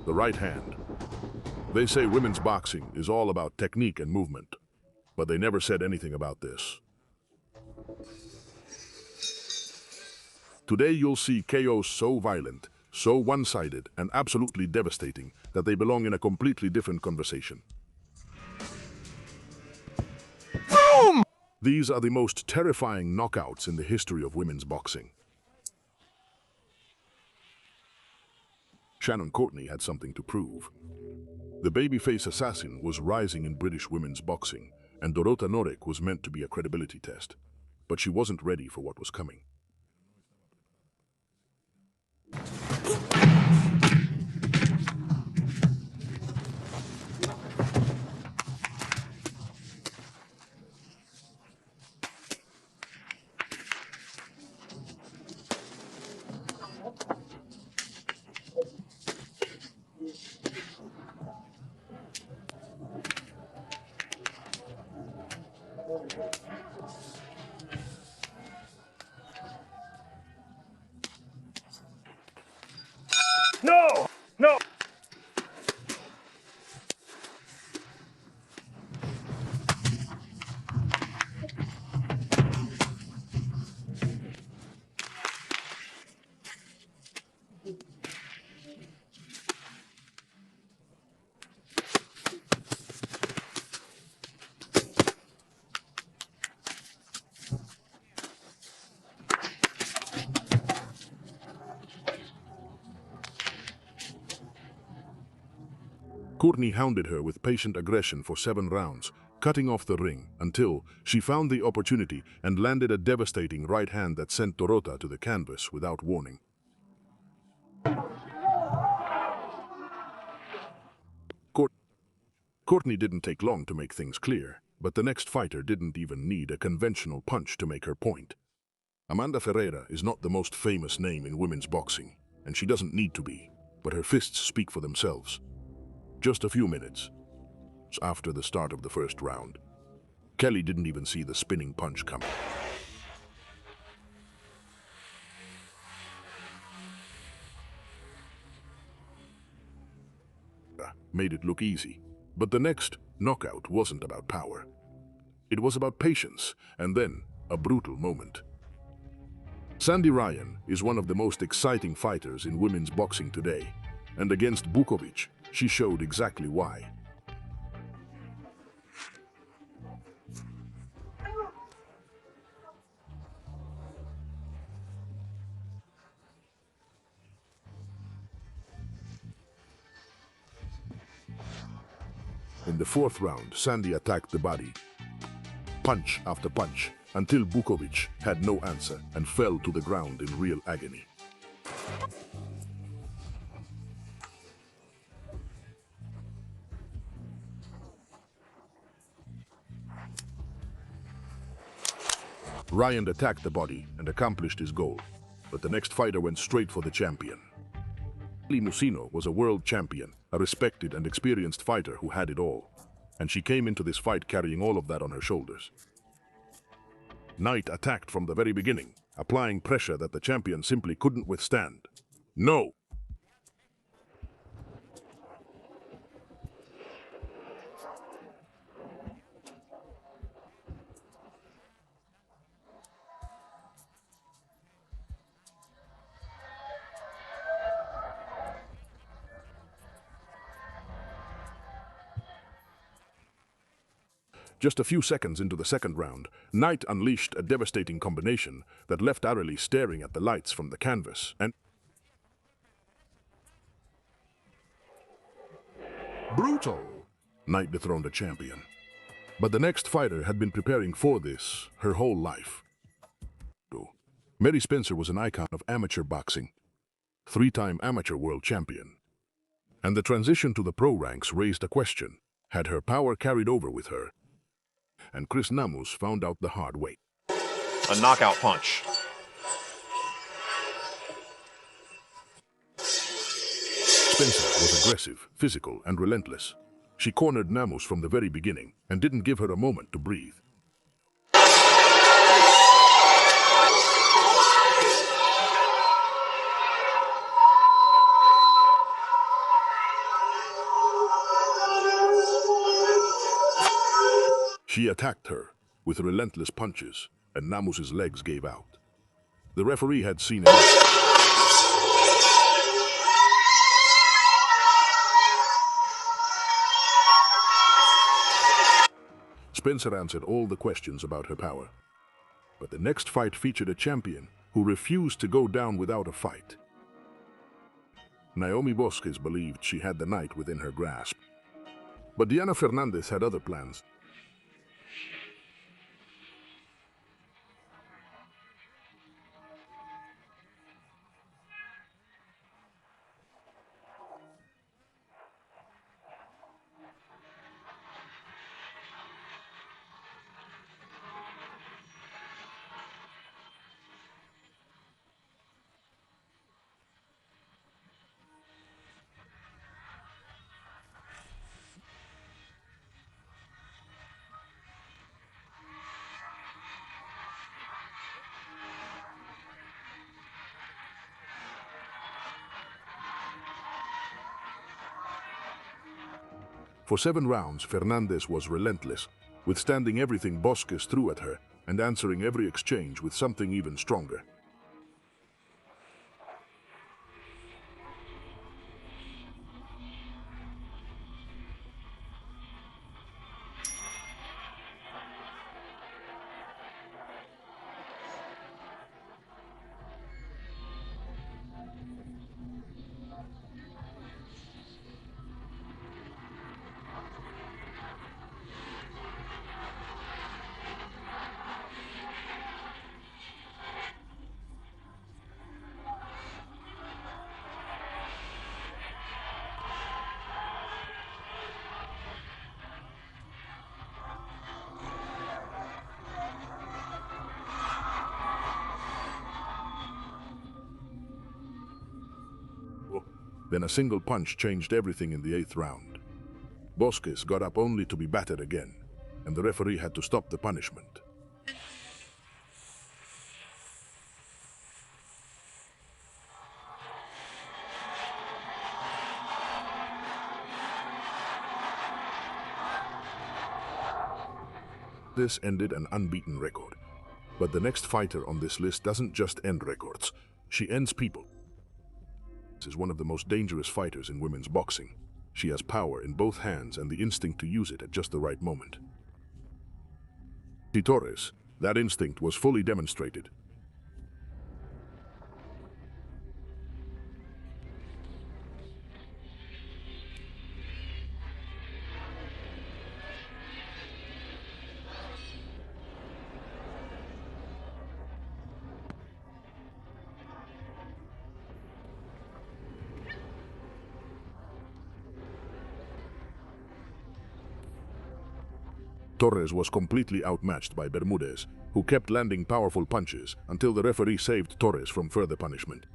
the right hand. They say women's boxing is all about technique and movement, but they never said anything about this. Today you'll see KOs so violent, so one-sided, and absolutely devastating that they belong in a completely different conversation. Boom! These are the most terrifying knockouts in the history of women's boxing. Shannon Courtney had something to prove. The babyface assassin was rising in British women's boxing, and Dorota Norek was meant to be a credibility test. But she wasn't ready for what was coming. No! No! Courtney hounded her with patient aggression for 7 rounds, cutting off the ring until she found the opportunity and landed a devastating right hand that sent Dorota to the canvas without warning. Courtney didn't take long to make things clear, but the next fighter didn't even need a conventional punch to make her point. Amanda Ferreira is not the most famous name in women's boxing, and she doesn't need to be, but her fists speak for themselves. Just a few minutes after the start of the first round, Kelly didn't even see the spinning punch coming. Made it look easy, but the next knockout wasn't about power. It was about patience, and then a brutal moment. Sandy Ryan is one of the most exciting fighters in women's boxing today, and against Bukovic, she showed exactly why. In the 4th round, Sandy attacked the body, punch after punch, until Bukovic had no answer and fell to the ground in real agony. Ryan attacked the body and accomplished his goal, but the next fighter went straight for the champion. Musino was a world champion, a respected and experienced fighter who had it all, and she came into this fight carrying all of that on her shoulders. Knight attacked from the very beginning, applying pressure that the champion simply couldn't withstand. No! Just a few seconds into the 2nd round, Knight unleashed a devastating combination that left Arely staring at the lights from the canvas and... Brutal! Knight dethroned a champion. But the next fighter had been preparing for this her whole life. Mary Spencer was an icon of amateur boxing, 3-time amateur world champion. And the transition to the pro ranks raised a question. Had her power carried over with her? And Chris Namus found out the hard way. A knockout punch. Spencer was aggressive, physical, and relentless. She cornered Namus from the very beginning and didn't give her a moment to breathe. She attacked her with relentless punches, and Namus's legs gave out. The referee had seen enough. Spencer answered all the questions about her power. But the next fight featured a champion who refused to go down without a fight. Naomi Bosques believed she had the night within her grasp. But Diana Fernández had other plans. For 7 rounds, Fernández was relentless, withstanding everything Bosques threw at her and answering every exchange with something even stronger. Then a single punch changed everything in the 8th round. Bosques got up only to be battered again, and the referee had to stop the punishment. This ended an unbeaten record. But the next fighter on this list doesn't just end records, she ends people. Is one of the most dangerous fighters in women's boxing. She has power in both hands and the instinct to use it at just the right moment. Torres, that instinct was fully demonstrated. Torres was completely outmatched by Bermúdez, who kept landing powerful punches until the referee saved Torres from further punishment.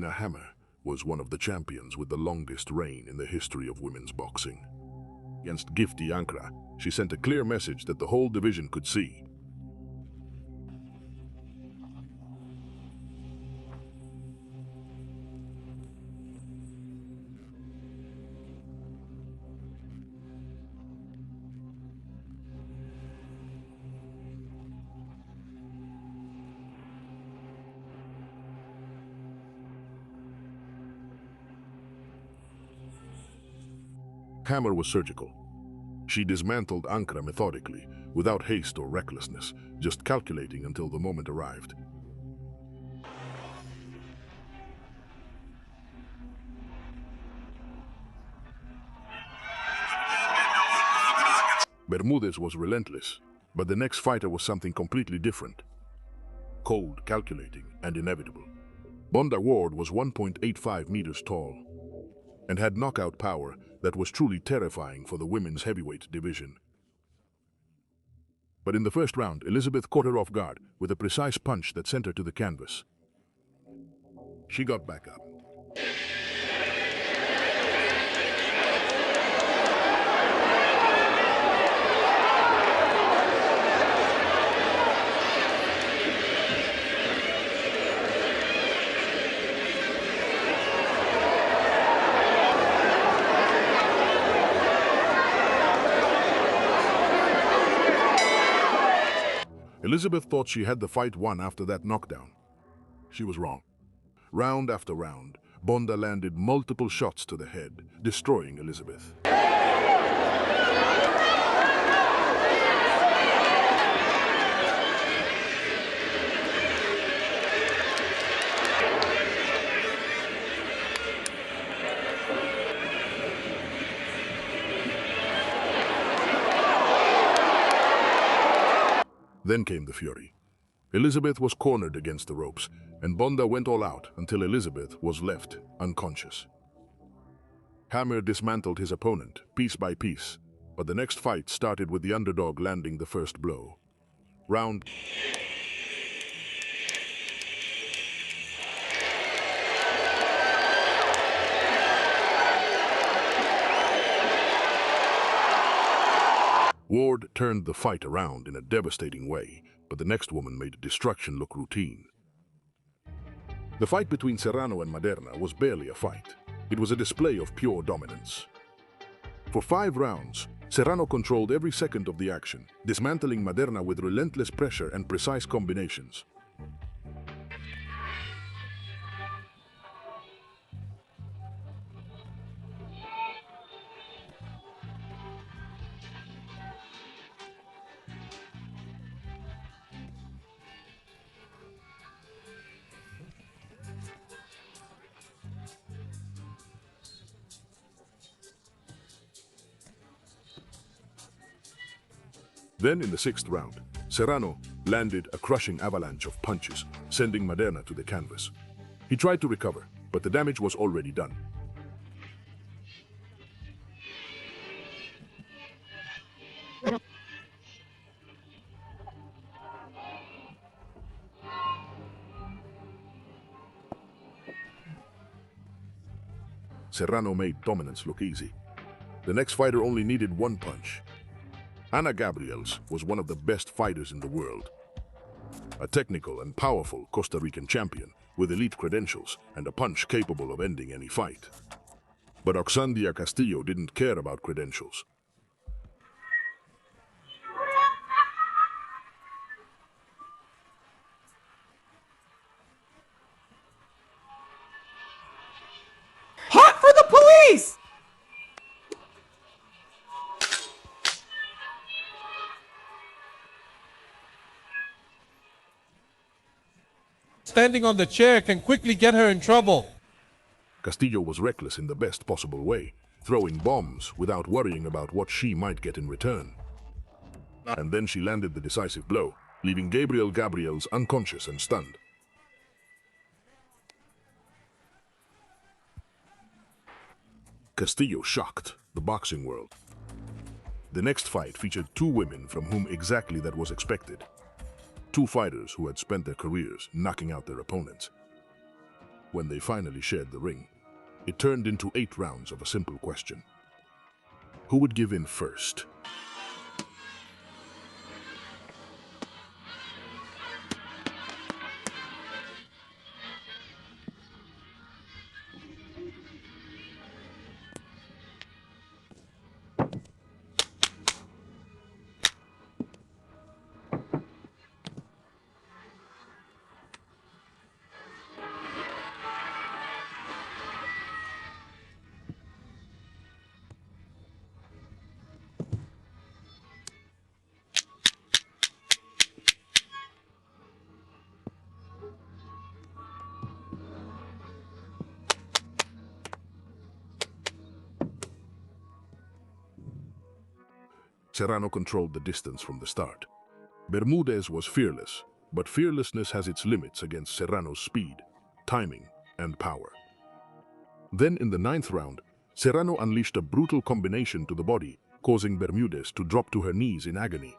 Hammer was one of the champions with the longest reign in the history of women's boxing. Against Gifty Ankara, she sent a clear message that the whole division could see. Hammer was surgical. She dismantled Ankara methodically, without haste or recklessness, just calculating until the moment arrived. Bermúdez was relentless, but the next fighter was something completely different. Cold, calculating, and inevitable. Bonda Ward was 1.85 meters tall and had knockout power that was truly terrifying for the women's heavyweight division. But in the first round, Elizabeth caught her off guard with a precise punch that sent her to the canvas. She got back up. Elizabeth thought she had the fight won after that knockdown. She was wrong. Round after round, Bonda landed multiple shots to the head, destroying Elizabeth. Then came the fury. Elizabeth was cornered against the ropes, and Bonda went all out until Elizabeth was left unconscious. Hammer dismantled his opponent, piece by piece, but the next fight started with the underdog landing the first blow. Round. Ward turned the fight around in a devastating way, but the next woman made destruction look routine. The fight between Serrano and Maderna was barely a fight. It was a display of pure dominance. For 5 rounds, Serrano controlled every second of the action, dismantling Maderna with relentless pressure and precise combinations. Then, in the 6th round, Serrano landed a crushing avalanche of punches, sending Maderna to the canvas. He tried to recover, but the damage was already done. Serrano made dominance look easy. The next fighter only needed 1 punch. Ana Gabriels was one of the best fighters in the world. A technical and powerful Costa Rican champion with elite credentials and a punch capable of ending any fight. But Oxandia Castillo didn't care about credentials. Hot for the police! Standing on the chair can quickly get her in trouble. Castillo was reckless in the best possible way, throwing bombs without worrying about what she might get in return. And then she landed the decisive blow, leaving Gabriels unconscious and stunned. Castillo shocked the boxing world. The next fight featured 2 women from whom exactly that was expected. 2 fighters who had spent their careers knocking out their opponents. When they finally shared the ring, it turned into 8 rounds of a simple question. Who would give in first? Serrano controlled the distance from the start. Bermúdez was fearless, but fearlessness has its limits against Serrano's speed, timing, and power. Then in the 9th round, Serrano unleashed a brutal combination to the body, causing Bermúdez to drop to her knees in agony.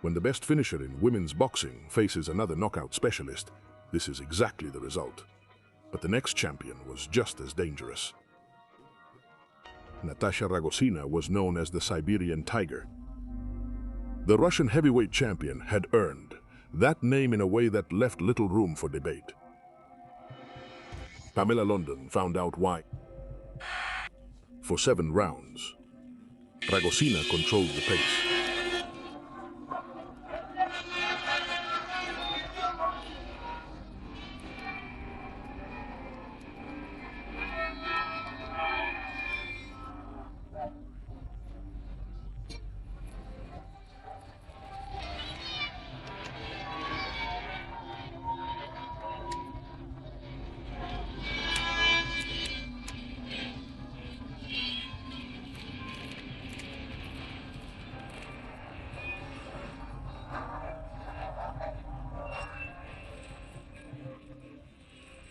When the best finisher in women's boxing faces another knockout specialist, this is exactly the result. But the next champion was just as dangerous. Natasha Ragosina was known as the Siberian Tiger. The Russian heavyweight champion had earned that name in a way that left little room for debate. Pamela London found out why. For 7 rounds, Ragosina controlled the pace.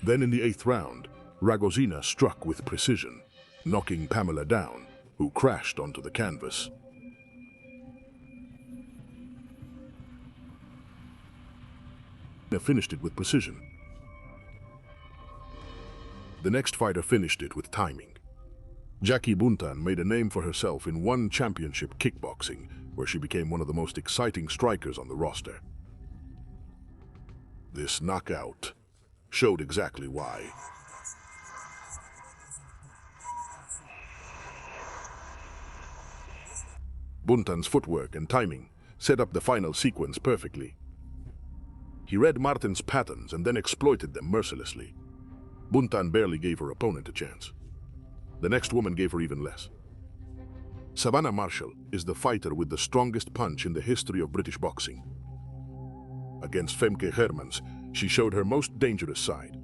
Then in the 8th round, Ragosina struck with precision, knocking Pamela down, who crashed onto the canvas. Finished it with precision. The next fighter finished it with timing. Jackie Buntan made a name for herself in one championship kickboxing, where she became one of the most exciting strikers on the roster. This knockout showed exactly why. Buntan's footwork and timing set up the final sequence perfectly. He read Martin's patterns and then exploited them mercilessly. Buntan barely gave her opponent a chance. The next woman gave her even less. Savannah Marshall is the fighter with the strongest punch in the history of British boxing. Against Femke Hermans, she showed her most dangerous side.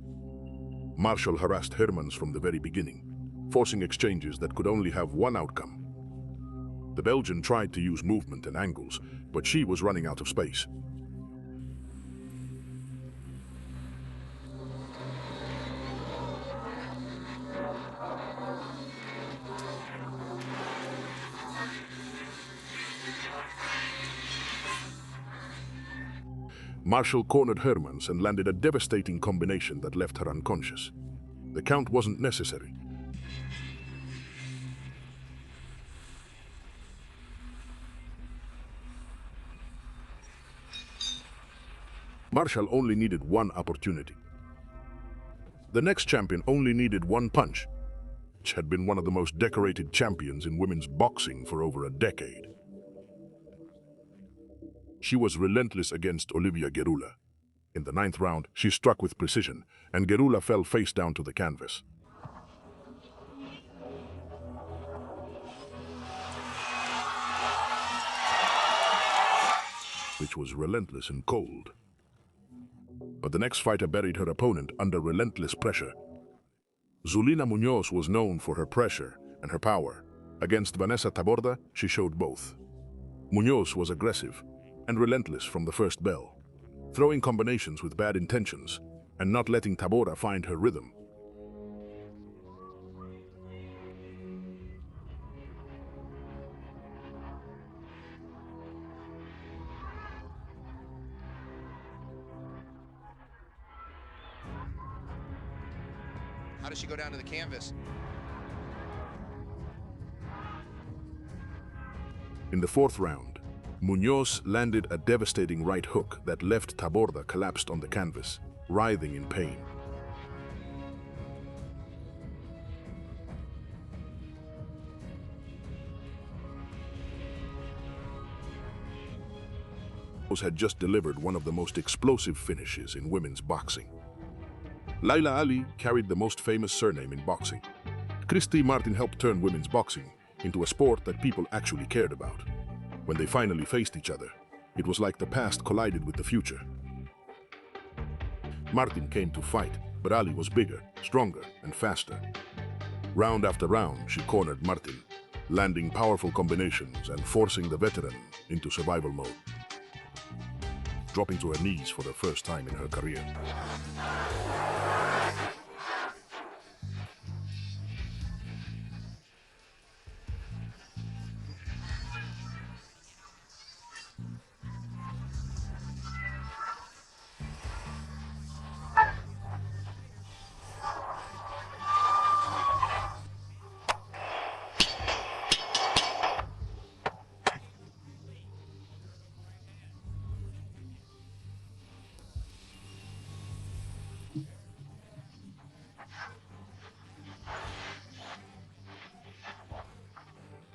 Marshall harassed Hermans from the very beginning, forcing exchanges that could only have one outcome. The Belgian tried to use movement and angles, but she was running out of space. Marshall cornered Hermans and landed a devastating combination that left her unconscious. The count wasn't necessary. Marshall only needed one opportunity. The next champion only needed one punch, which had been one of the most decorated champions in women's boxing for over a decade. She was relentless against Olivia Gerula. In the 9th round, she struck with precision, and Gerula fell face down to the canvas. Which was relentless and cold. But the next fighter buried her opponent under relentless pressure. Zulina Munoz was known for her pressure and her power. Against Vanessa Taborda, she showed both. Munoz was aggressive and relentless from the first bell, throwing combinations with bad intentions and not letting Taborda find her rhythm. How does she go down to the canvas? In the 4th round, Munoz landed a devastating right hook that left Taborda collapsed on the canvas, writhing in pain. Munoz had just delivered one of the most explosive finishes in women's boxing. Laila Ali carried the most famous surname in boxing. Christy Martin helped turn women's boxing into a sport that people actually cared about. When they finally faced each other, it was like the past collided with the future. Martin came to fight, but Ali was bigger, stronger, and faster. Round after round, she cornered Martin, landing powerful combinations and forcing the veteran into survival mode, dropping to her knees for the first time in her career.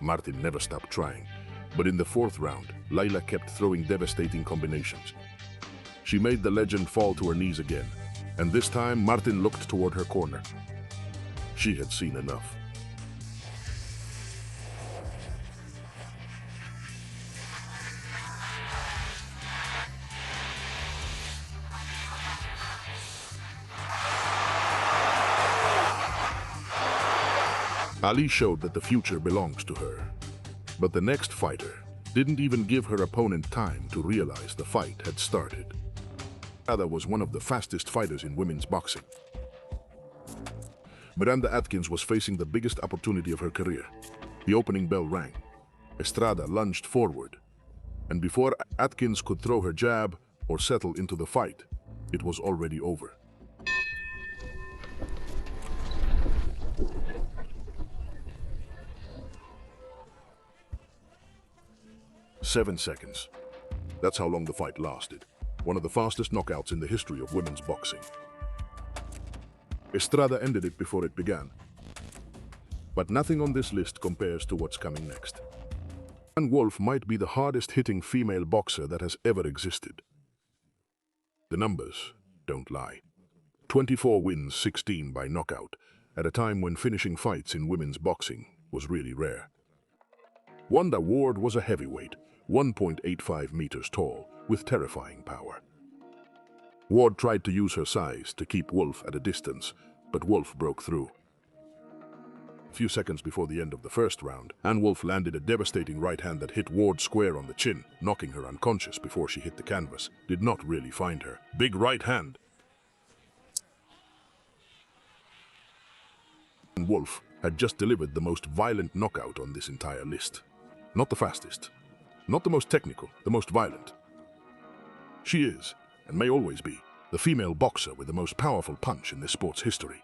Martin never stopped trying, but in the fourth round, Layla kept throwing devastating combinations. She made the legend fall to her knees again, and this time Martin looked toward her corner. She had seen enough. Ali showed that the future belongs to her. But the next fighter didn't even give her opponent time to realize the fight had started. Estrada was one of the fastest fighters in women's boxing. Miranda Atkins was facing the biggest opportunity of her career. The opening bell rang. Estrada lunged forward, and before Atkins could throw her jab or settle into the fight, it was already over. 7 seconds. That's how long the fight lasted. One of the fastest knockouts in the history of women's boxing. Estrada ended it before it began. But nothing on this list compares to what's coming next. Wolfe might be the hardest-hitting female boxer that has ever existed. The numbers don't lie. 24 wins, 16 by knockout, at a time when finishing fights in women's boxing was really rare. Wanda Ward was a heavyweight, 1.85 meters tall, with terrifying power. Ward tried to use her size to keep Wolfe at a distance, but Wolfe broke through. A few seconds before the end of the first round, Wolfe landed a devastating right hand that hit Ward square on the chin, knocking her unconscious before she hit the canvas. Did not really find her. Big right hand. Wolfe had just delivered the most violent knockout on this entire list. Not the fastest, not the most technical, the most violent. She is, and may always be, the female boxer with the most powerful punch in this sport's history.